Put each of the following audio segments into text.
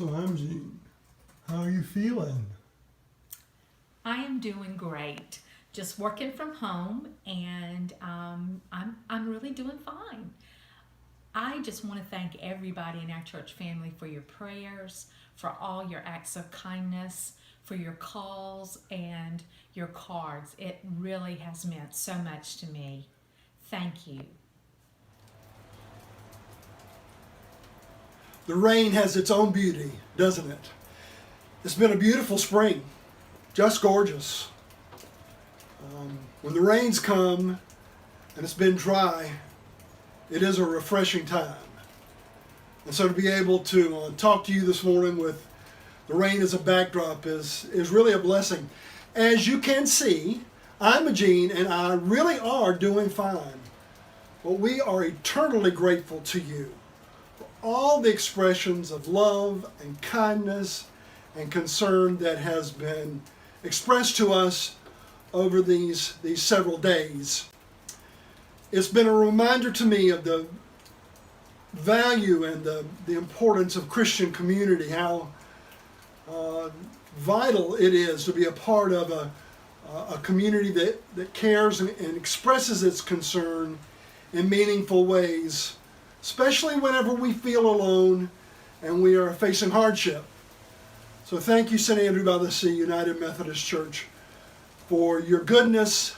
So, Imogene, how are you feeling? I am doing great. Just working from home, and I'm really doing fine. I just want to thank everybody in our church family for your prayers, for all your acts of kindness, for your calls and your cards. It really has meant so much to me. Thank you. The rain has its own beauty, doesn't it? It's been a beautiful spring, just gorgeous. When the rains come and it's been dry, it is a refreshing time. And so to be able to talk to you this morning with the rain as a backdrop is really a blessing. As you can see, Imogene and I really are doing fine. But we are eternally grateful to you for all the expressions of love and kindness and concern that has been expressed to us over these several days. It's been a reminder to me of the value and the importance of Christian community, how vital it is to be a part of a community that cares and expresses its concern in meaningful ways, especially whenever we feel alone and we are facing hardship. So thank you, St. Andrew by the Sea United Methodist Church, for your goodness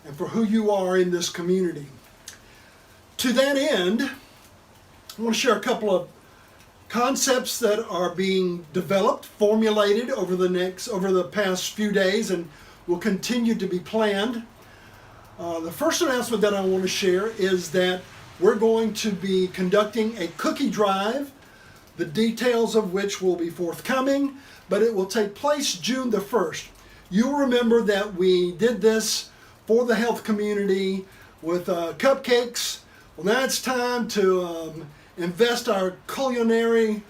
and for who you are in this community. To that end, I want to share a couple of concepts that are being developed, formulated over the past few days, and will continue to be planned. The first announcement that I want to share is that we're going to be conducting a cookie drive, the details of which will be forthcoming, but it will take place June the 1st. You'll remember that we did this for the health community with cupcakes. Well, now it's time to invest our culinary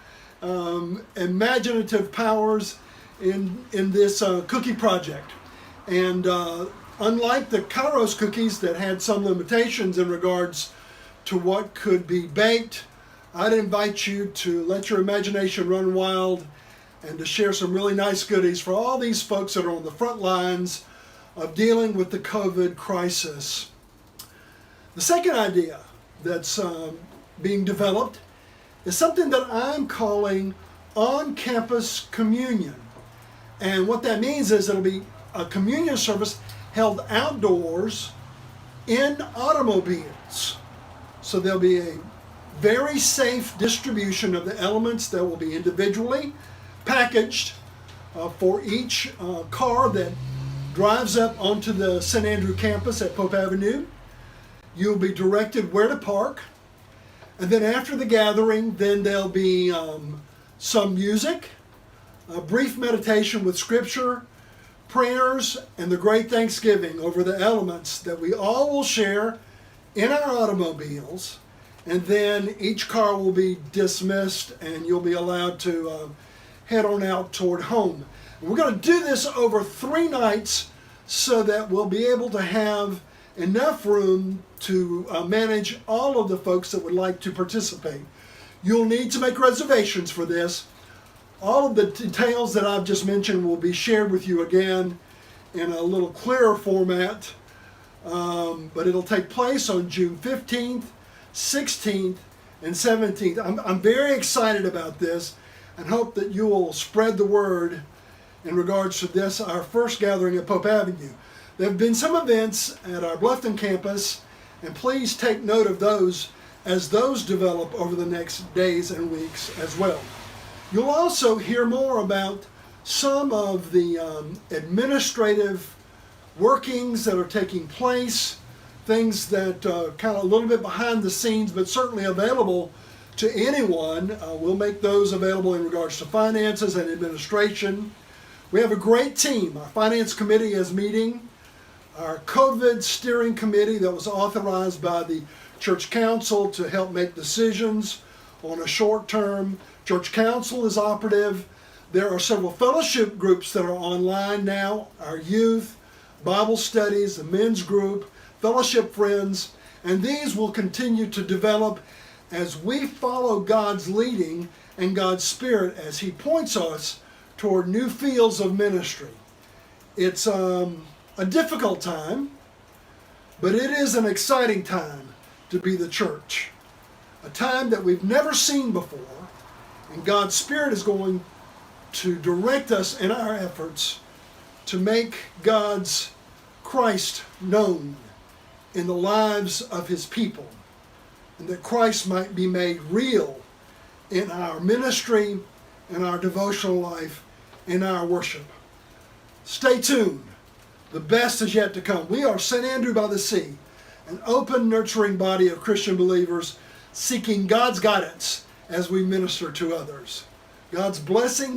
imaginative powers in this cookie project. And unlike the Kairos cookies that had some limitations in regards to what could be baked, I'd invite you to let your imagination run wild and to share some really nice goodies for all these folks that are on the front lines of dealing with the COVID crisis. The second idea that's being developed is something that I'm calling on-campus communion. And what that means is it'll be a communion service held outdoors in automobiles. So there'll be a very safe distribution of the elements that will be individually packaged for each car that drives up onto the St. Andrew campus at Pope Avenue. You'll be directed where to park. And then after the gathering, then there'll be some music, a brief meditation with scripture, prayers, and the great thanksgiving over the elements that we all will share in our automobiles. And then each car will be dismissed and you'll be allowed to head on out toward home. We're going to do this over 3 nights so that we'll be able to have enough room to manage all of the folks that would like to participate. You'll need to make reservations for this. All of the details that I've just mentioned will be shared with you again in a little clearer format, but it'll take place on June 15th, 16th, and 17th. I'm very excited about this and hope that you will spread the word in regards to this, our first gathering at Pope Avenue. There have been some events at our Bluffton campus, and please take note of those as those develop over the next days and weeks as well. You'll also hear more about some of the administrative workings that are taking place, things that kind of a little bit behind the scenes, but certainly available to anyone. We'll make those available in regards to finances and administration. We have a great team. Our finance committee is meeting. Our COVID steering committee that was authorized by the church council to help make decisions on a short term. Church council is operative. There are several fellowship groups that are online now. Our youth, Bible studies, the men's group, fellowship friends, and these will continue to develop as we follow God's leading and God's Spirit as He points us toward new fields of ministry. It's a difficult time, but it is an exciting time to be the church. A time that we've never seen before, and God's Spirit is going to direct us in our efforts to make God's Christ known in the lives of His people, and that Christ might be made real in our ministry, in our devotional life, in our worship. Stay tuned. The best is yet to come. We are St. Andrew by the Sea, an open, nurturing body of Christian believers seeking God's guidance as we minister to others. God's blessing